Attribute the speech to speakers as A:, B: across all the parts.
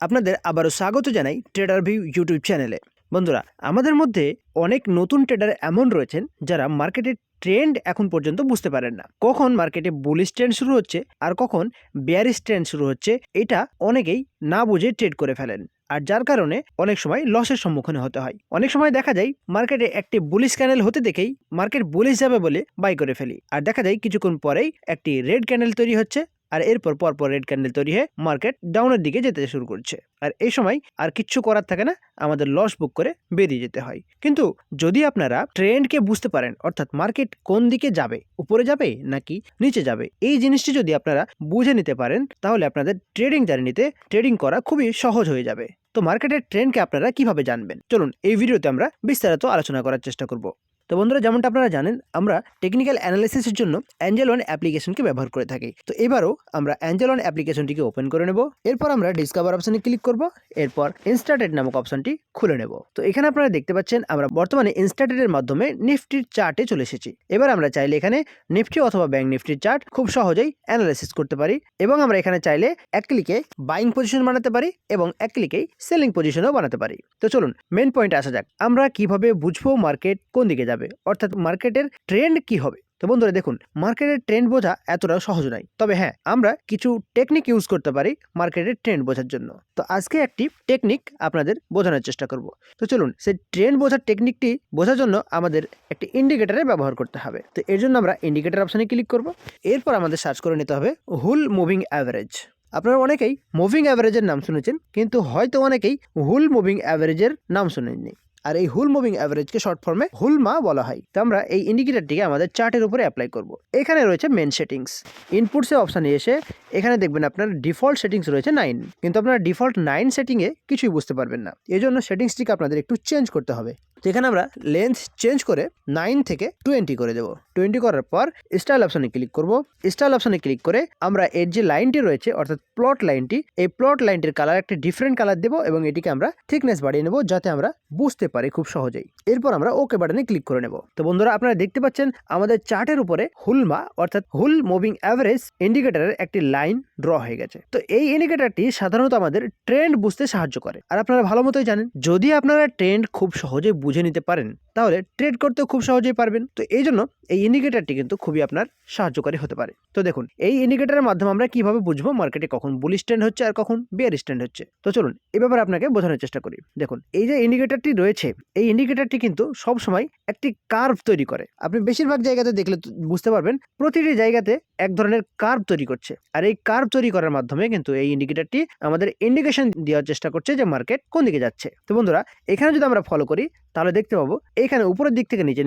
A: আপনাদের আবারও স্বাগত জানাই ট্রেডার ভিউ ইউটিউব চ্যানেলে। বন্ধুরা, আমাদের মধ্যে অনেক নতুন ট্রেডার এমন রয়েছেন যারা মার্কেটের ট্রেন্ড এখন পর্যন্ত বুঝতে পারেন না। কখন মার্কেটে বুলিশ ট্রেন্ড শুরু হচ্ছে আর কখন বেয়ারিশ ট্রেন্ড শুরু হচ্ছে, এটা অনেকেই না বুঝে ট্রেড করে ফেলেন। আর যার কারণে অনেক সময় লসের সম্মুখীন হতে হয়। অনেক সময় দেখা যায় মার্কেটে একটি বুলিশ ক্যান্ডেল হতে দেখেই মার্কেট বুলিশ যাবে বলে বাই করে ফেলি, আর দেখা যায় কিছুক্ষণ পরেই একটি রেড ক্যান্ডেল তৈরি হচ্ছে, আর এরপর পরপর রেড ক্যান্ডেল তৈরি হয়ে মার্কেট ডাউনের দিকে যেতে শুরু করছে। আর এই সময় আর কিচ্ছু করার থাকে না, আমাদের লস বুক করে বেরিয়ে যেতে হয়। কিন্তু যদি আপনারা ট্রেন্ডকে বুঝতে পারেন, অর্থাৎ মার্কেট কোন দিকে যাবে, উপরে যাবে নাকি নিচে যাবে, এই জিনিসটি যদি আপনারা বুঝে নিতে পারেন, তাহলে আপনাদের ট্রেডিং জার্নিতে ট্রেডিং করা খুবই সহজ হয়ে যাবে। তো মার্কেটের ট্রেন্ডকে আপনারা কিভাবে জানবেন, চলুন এই ভিডিওতে আমরা বিস্তারিত আলোচনা করার চেষ্টা করব। তো বন্ধুরা, যেমনটা আপনারা জানেন, আমরা টেকনিক্যাল অ্যানালাইসিসের জন্য অ্যাঞ্জেল ওয়ান অ্যাপ্লিকেশনকে ব্যবহার করে থাকি। তো এবারও আমরা অ্যাঞ্জেল ওয়ান অ্যাপ্লিকেশনটিকে ওপেন করে নেব। এরপর আমরা ডিসকভার অপশনে ক্লিক করব। এরপর ইনস্টাটেড নামক অপশনটি খুলে নেব। তো এখানে আপনারা দেখতে পাচ্ছেন আমরা বর্তমানে ইনস্টাটেডের মাধ্যমে নিফটির চার্টে চলে এসেছি। এবার আমরা চাইলে এখানে নিফটি অথবা ব্যাংক নিফটির চার্ট খুব সহজেই অ্যানালাইসিস করতে পারি, এবং আমরা এখানে চাইলে এক ক্লিকে বাইং পজিশন বানাতে পারি এবং এক ক্লিকেই সেলিং পজিশনও বানাতে পারি। তো চলুন মেন পয়েন্টে আসা যাক। আমরা কিভাবে বুঝবো মার্কেট কোন দিকে যাবে, অর্থাৎ মার্কেটের ট্রেন্ড কি হবে। তো বন্ধুরা দেখুন, মার্কেটের ট্রেন্ড বোঝা এতটা সহজ নয়, তবে হ্যাঁ, আমরা কিছু টেকনিক ইউজ করতে পারি মার্কেটের ট্রেন্ড বোঝার জন্য। তো আজকে একটি টেকনিক আপনাদের বোঝানোর চেষ্টা করব। তো চলুন, সেই ট্রেন্ড বোঝার টেকনিকটি বোঝার জন্য আমাদের একটি ইন্ডিকেটরের ব্যবহার করতে হবে। তো এর জন্য আমরা ইন্ডিকেটর অপশনে ক্লিক করব। এরপর আমাদের সার্চ করে নিতে হবে হুল মুভিং অ্যাভারেজ। আপনারা অনেকেই মুভিং অ্যাভারেজের নাম শুনেছেন, কিন্তু হয়তো অনেকেই হুল মুভিং অ্যাভারেজের নাম শুনেননি। আর এই হুল মুভিং অ্যাভারেজকে শর্ট ফর্মে হুলমা বলা হয়। তো আমরা এই ইন্ডিকেটরটিকে আমাদের চার্টের উপরে অ্যাপ্লাই করব। এখানে রয়েছে মেন সেটিংস। ইনপুটসে অপশানে এসে এখানে দেখবেন আপনার ডিফল্ট সেটিংস রয়েছে 9, কিন্তু আপনারা ডিফল্ট 9 সেটিংয়ে কিছুই বুঝতে পারবেন না। এই জন্য সেটিংসটিকে আপনাদের একটু চেঞ্জ করতে হবে। তো এখানে আমরা লেন্থ চেঞ্জ করে 9 থেকে 20 করে দেবো। 20 করার পর স্টাইল অপশনে ক্লিক করব। স্টাইল অপশনে ক্লিক করে আমরা এর যে লাইনটি রয়েছে, অর্থাৎ প্লট লাইনটি, এই প্লট লাইনটির কালার একটা ডিফারেন্ট কালার দেবো এবং এটিকে আমরা থিকনেস বাড়িয়ে নেব, যাতে আমরা বুঝতে পারি খুব সহজেই। এরপর আমরা ওকে বাটনে ক্লিক করে নেব। তো বন্ধুরা, আপনারা দেখতে পাচ্ছেন আমাদের চার্টের উপরে হুলমা অর্থাৎ হুল মুভিং অ্যাভারেজ ইন্ডিকেটরের একটি লাইন ড্র হয়ে গেছে। তো এই ইন্ডিকেটরটি সাধারণত আমাদের ট্রেন্ড বুঝতে সাহায্য করে। আর আপনারা ভালো মতোই জানেন, যদি আপনারা ট্রেন্ড খুব সহজে বুঝে নিতে পারেন, তাহলে ট্রেড করতেও খুব সহজেই পারবেন। তো এই জন্য এই ইন্ডিকেটরটি কিন্তু খুবই আপনার সাহায্যকারী হতে পারে। তো দেখুন, এই ইন্ডিকেটরের মাধ্যমে আমরা কিভাবে বুঝবো মার্কেটে কখন বুলিশ ট্রেন্ড হচ্ছে আর কখন বেয়ারিশ ট্রেন্ড হচ্ছে। তো চলুন এই ব্যাপারে আপনাকে বোঝানোর চেষ্টা করি। দেখুন, এই যে ইন্ডিকেটরটি রয়েছে, এই ইন্ডিকেটরটি কিন্তু সব সময় একটি কার্ভ তৈরি করে। আপনি বেশিরভাগ জায়গাতে দেখলে বুঝতে পারবেন, প্রতিটি জায়গাতে এক ধরনের কার্ভ তৈরি করছে। আর এই কার্ভ তৈরি করার মাধ্যমে কিন্তু এই ইন্ডিকেটরটি আমাদের ইন্ডিকেশন দেওয়ার চেষ্টা করছে যে মার্কেট কোন দিকে যাচ্ছে। তো বন্ধুরা, এখানে যদি আমরা ফলো করি, তাহলে দেখতে পাবো এখানে উপরের দিক থেকে নিচে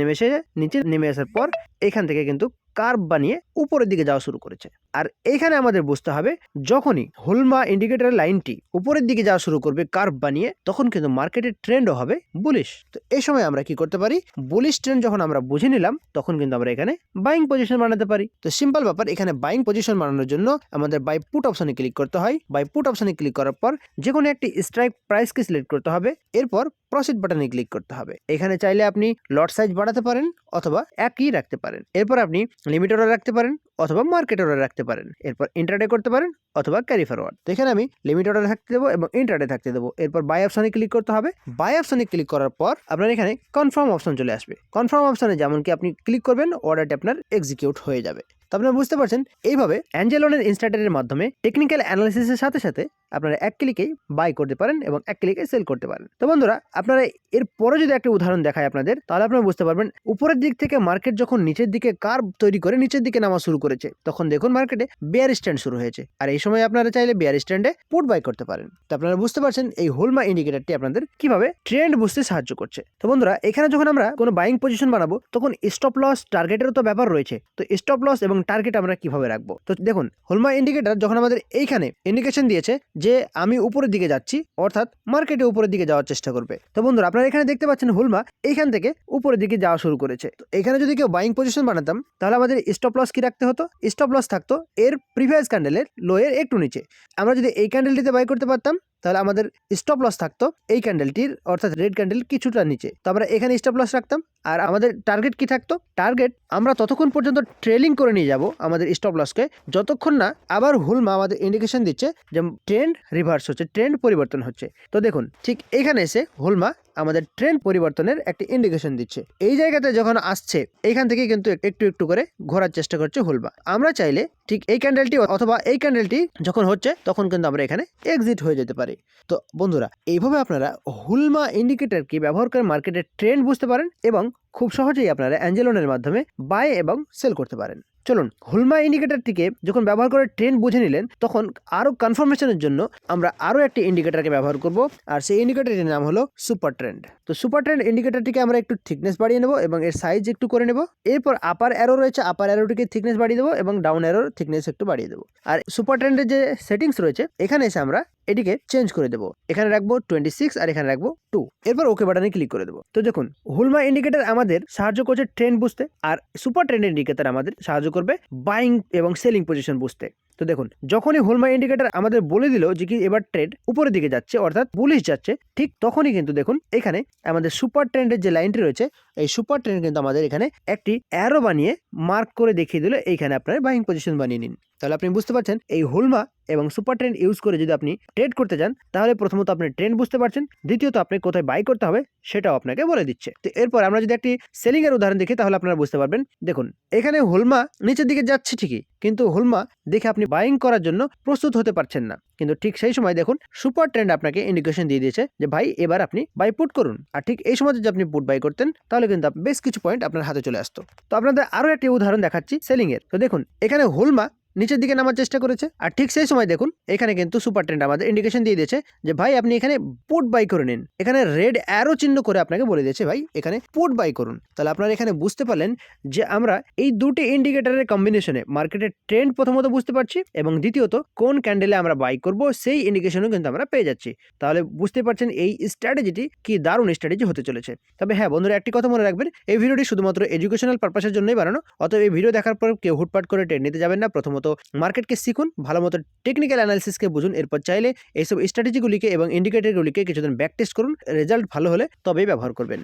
A: নেমে আসার পর এখান থেকে কিন্তু কার্ভ বানিয়ে উপরের দিকে যাওয়া শুরু করেছে। আর এখানে আমাদের বুঝতে হবে, যখনই হুলমা ইন্ডিকেটরের লাইনটি উপরের দিকে যাওয়া শুরু করবে কার্ভ বানিয়ে, তখন কিন্তু মার্কেটের ট্রেন্ডও হবে বুলিশ। তো এই সময় আমরা কি করতে পারি, বুলিশ ট্রেন্ড যখন আমরা বুঝে নিলাম, তখন কিন্তু আমরা এখানে বাইং পজিশন বানাতে পারি। তো সিম্পল ব্যাপার, এখানে বাইং পজিশন বানানোর জন্য আমাদের বাই পুট অপশনে ক্লিক করতে হয়। বাই পুট অপশনে ক্লিক করার পর যে কোনো একটি স্ট্রাইক প্রাইসকে সিলেক্ট করতে হবে। এরপর প্রসিড বাটনে ক্লিক করতে হবে। এখানে চাইলে আপনি লট সাইজ বাড়াতে পারেন অথবা একই রাখতে পারেন। এরপর আপনি লিমিট অর্ডার রাখতে পারেন অথবা মার্কেট অর্ডার রাখতে পারেন। এরপর ইন্ট্রাডে করতে পারেন অথবা ক্যারি ফরওয়ার্ড। তো এখানে আমি লিমিট অর্ডার থাকতে দেবো এবং ইন্ট্রাডে থাকতে দেবো। এরপর বাই অপশনে ক্লিক করতে হবে। বাই অপশনে ক্লিক করার পর আপনার এখানে কনফার্ম অপশন চলে আসবে। কনফার্ম অপশনে যেমন কি আপনি ক্লিক করবেন, অর্ডারটি আপনার এক্সিকিউট হয়ে যাবে। তো আপনারা বুঝতে পারছেন, এইভাবে অ্যাঞ্জেল ওয়ানের ইনস্টাটের মাধ্যমে টেকনিক্যাল অ্যানালাইসিসের সাথে সাথে আপনারা এক ক্লিকেই বাই করতে পারেন এবং এক ক্লিকে সেল করতে পারেন। তো বন্ধুরা, আপনারা এর পরে যদি একটা উদাহরণ দেখায় আপনাদের, তাহলে আপনারা বুঝতে পারবেন, উপরের দিক থেকে মার্কেট যখন নিচের দিকে কার্ভ তৈরি করে নিচের দিকে নামা শুরু করেছে, তখন দেখুন মার্কেটে বেয়ার স্ট্যান্ড শুরু হয়েছে। আর এই সময় আপনারা চাইলে বেয়ার স্ট্যান্ডে পুট বাই করতে পারেন। তো আপনারা বুঝতে পারছেন এই হুলমা ইন্ডিকেটরটি আপনাদের কিভাবে ট্রেন্ড বুঝতে সাহায্য করছে। তো বন্ধুরা, এখানে যখন আমরা কোনো বাইং পজিশন বানাবো, তখন স্টপ লস টার্গেটেরও তো ব্যাপার রয়েছে। তো স্টপ লস এবং টার্গেট আমরা কিভাবে রাখবো? তো দেখুন, হুলমা ইন্ডিকেটর যখন আমাদের এইখানে ইন্ডিকেশন দিয়েছে যে আমি উপরের দিকে যাচ্ছি, অর্থাৎ মার্কেটে উপরের দিকে যাওয়ার চেষ্টা করবে। তো বন্ধুরা, আপনারা এখানে দেখতে পাচ্ছেন হুলমা এইখান থেকে উপরের দিকে যাওয়া শুরু করেছে। তো এখানে যদি কেউ বাইং পজিশন বানাতাম, তাহলে আমাদের স্টপ লস কি রাখতে হতো? স্টপ লস থাকতো এর প্রিভিয়াস ক্যান্ডেলের লোয়ের একটু নিচে। আমরা যদি এই ক্যান্ডেলটিতে বাই করতে পারতাম, তাহলে আমাদের স্টপ লস থাকতো এই ক্যান্ডেলটির, অর্থাৎ রেড ক্যান্ডেল কিছুটা নিচে। তো আমরা এখানে স্টপ লস রাখতাম আর আমাদের টার্গেট কি থাকতো? টার্গেট আমরা ততক্ষণ পর্যন্ত ট্রেলিং করে নিয়ে যাব আমাদের স্টপ লসকে, যতক্ষণ না আবার হুলমা আমাদের ইন্ডিকেশন দিচ্ছে যে ট্রেন্ড রিভার্স হচ্ছে, ট্রেন্ড পরিবর্তন হচ্ছে। তো দেখুন ঠিক এখানে এসে হুলমা আমাদের ট্রেন্ড পরিবর্তনের একটি ইন্ডিকেশন দিচ্ছে। এই জায়গাতে যখন আসছে এইখান থেকে কিন্তু একটু একটু করে ঘোরার চেষ্টা করছে হুলমা। আমরা চাইলে ঠিক এই ক্যান্ডেলটি অথবা এই ক্যান্ডেলটি যখন হচ্ছে তখন কিন্তু আমরা এখানে এক্সিট হয়ে যেতে পারি। তো বন্ধুরা, এইভাবে আপনারা হুলমা ইন্ডিকেটরকে ব্যবহার করে মার্কেটের ট্রেন্ড বুঝতে পারেন এবং খুব সহজেই আপনারা অ্যাঞ্জেলনের মাধ্যমে বাই এবং সেল করতে পারেন। চলুন, হুলমা ইন্ডিকেটরটিকে যখন ব্যবহার করে ট্রেন্ড বুঝে নিলেন, তখন আরও কনফার্মেশনের জন্য আমরা আরও একটি ইন্ডিকেটরকে ব্যবহার করব, আর সেই ইন্ডিকেটরটির নাম হলো সুপার ট্রেন্ড। তো সুপার ট্রেন্ড ইন্ডিকেটরটিকে আমরা একটু থিকনেস বাড়িয়ে নেব এবং এর সাইজ একটু করে নেব। এরপর আপার অ্যারো রয়েছে, আপার অ্যারোটিকে থিকনেস বাড়িয়ে দেবো এবং ডাউন অ্যারোর থিকনেস একটু বাড়িয়ে দেবো। আর সুপার ট্রেন্ডের যে সেটিংস রয়েছে এখানে এসে আমরা এটিকে চেঞ্জ করে দেবো। এখানে রাখবো 26 আর এখানে রাখবো 2। এরপর ওকে বাটনে ক্লিক করে দেবো। তো দেখুন, হুলমা ইন্ডিকেটর আমাদের সাহায্য করছে ট্রেন্ড বুঝতে, আর সুপার ট্রেন্ড ইন্ডিকেটর আমাদের সাহায্য করবে বাইং এবং সেলিং পজিশন বুঝতে। তো দেখুন, যখনই হুলমা ইন্ডিকেটর আমাদের বলে দিল যে কি এবার ট্রেড উপরের দিকে যাচ্ছে, অর্থাৎ বুলিশ যাচ্ছে, ঠিক তখনই কিন্তু দেখুন এখানে আমাদের সুপার ট্রেন্ডের যে লাইনটি রয়েছে, এই সুপার ট্রেন্ড কিন্তু আমাদের এখানে একটি অ্যারো বানিয়ে মার্ক করে দেখিয়ে দিল এইখানে আপনার বাইং পজিশন বানিয়ে নিন। তাহলে আপনি বুঝতে পারছেন এই হুলমা এবং সুপার ট্রেন্ড ইউজ করে যদি আপনি ট্রেড করতে যান, তাহলে প্রথমত আপনি ট্রেন্ড বুঝতে পারছেন, দ্বিতীয়ত আপনি কোথায় বাই করতে হবে সেটাও আপনাকে বলে দিচ্ছে। তো এরপর আমরা যদি একটি সেলিং এর উদাহরণ দেখি তাহলে আপনারা বুঝতে পারবেন। দেখুন, এখানে হুলমা নিচের দিকে যাচ্ছে ঠিকই, কিন্তু হুলমা দেখে আপনি বাইং করার জন্য প্রস্তুত হতে পারছেন না। কিন্তু ঠিক সেই সময় দেখুন সুপার ট্রেন্ড আপনাকে ইন্ডিকেশন দিয়ে দিয়েছে যে ভাই এবার আপনি বাই পুট করুন। আর ঠিক এই সময় যদি আপনি পুট বাই করতেন তাহলে কিন্তু বেশ কিছু পয়েন্ট আপনার হাতে চলে আসতো। তো আপনাদের আরো একটি উদাহরণ দেখাচ্ছি সেলিং এর। তো দেখুন, এখানে হুলমা নিচের দিকে নামার চেষ্টা করেছে, আর ঠিক সেই সময় দেখুন এখানে কিন্তু সুপার ট্রেন্ড আমাদের ইন্ডিকেশন দিয়ে দিয়েছে যে ভাই আপনি এখানে পুট বাই করে নিন। এখানে রেড অ্যারো চিহ্ন করে আপনাকে বলে দিয়েছে ভাই এখানে পুট বাই করুন। তাহলে আপনারা এখানে বুঝতে পারলেন যে আমরা এই দুটি ইন্ডিকেটরের কম্বিনেশনে মার্কেটের ট্রেন্ড প্রথমত বুঝতে পারছি এবং দ্বিতীয়ত কোন ক্যান্ডেলে আমরা বাই করব সেই ইন্ডিকেশনও কিন্তু আমরা পেয়ে যাচ্ছি। তাহলে বুঝতে পারছেন এই স্ট্র্যাটেজিটি কি দারুণ স্ট্র্যাটেজি হতে চলেছে। তবে হ্যাঁ বন্ধুরা, একটি কথা মনে রাখবেন, এই ভিডিওটি শুধুমাত্র এডুকেশনাল পারপাসের জন্যই বানানো। অতএব এই ভিডিও দেখার পর কেউ হুটপাট করে ট্রেড নিতে যাবেন না। প্রথমত মার্কেটকে শিখুন, ভালো মতো টেকনিক্যাল অ্যানালিসিসকে বুঝুন, এরপর চাইলে এইসব স্ট্র্যাটেজিগুলিকে এবং ইন্ডিকেটরগুলিকে কিছুদিন ব্যাক টেস্ট করুন, রেজাল্ট ভালো হলে তবেই ব্যবহার করবেন।